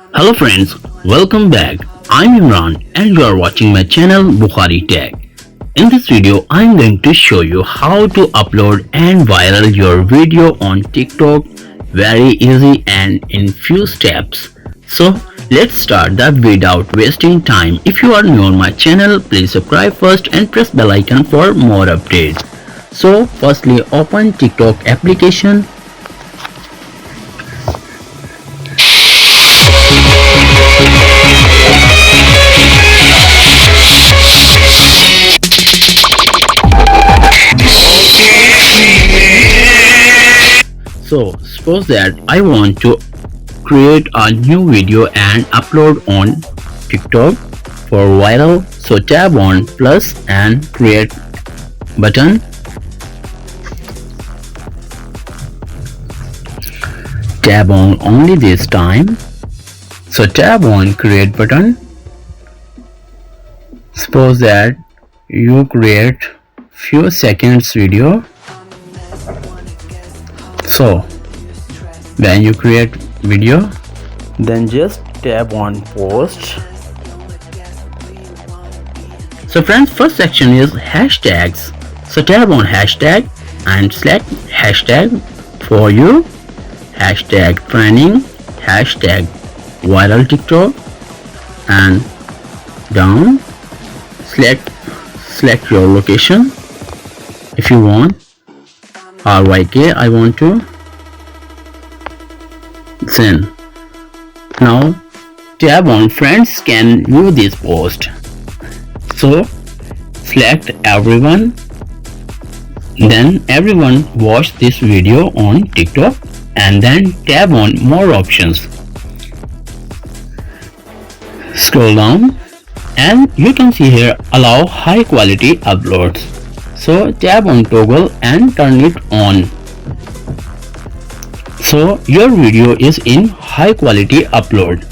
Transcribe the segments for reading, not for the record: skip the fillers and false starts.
Hello friends, welcome back. I'm Imran and you are watching my channel Bukhari Tech. In this video, I'm going to show you how to upload and viral your video on TikTok very easy and in few steps. So let's start that without wasting time. If you are new on my channel, please subscribe first and press bell icon for more updates. So firstly, open TikTok application. So suppose that I want to create a new video and upload on TikTok for viral. So tap on plus and create button. Tap on only this time. So tap on create button. Suppose that you create few seconds video. So when you create video, then just tap on post. So friends, first section is hashtags. So tap on hashtag and select hashtag for you, hashtag trending, hashtag viral TikTok, and down select your location. If you want RYK, I want to send. Now tap on friends can view this post. So select everyone, then everyone watch this video on TikTok, and then tap on more options. Scroll down and you can see here allow high quality uploads. So tap on toggle and turn it on. So your video is in high quality upload.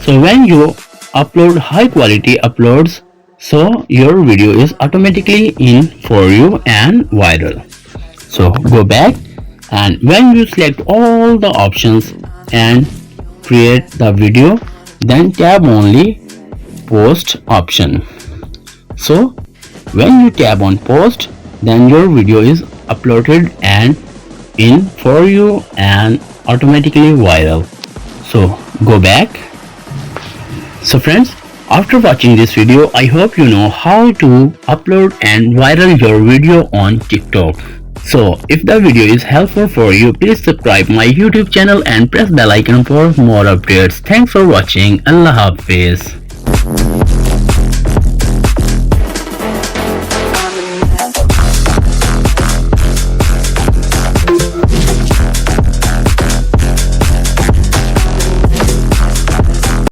So when you upload high quality uploads, so your video is automatically in for you and viral. So go back, and when you select all the options and create the video, then tap only post option. So when you tap on post, then your video is uploaded and in for you and automatically viral. So go back. So friends, after watching this video, I hope you know how to upload and viral your video on TikTok. So if the video is helpful for you, please subscribe my YouTube channel and press bell icon for more updates. Thanks for watching. Allah Hafiz.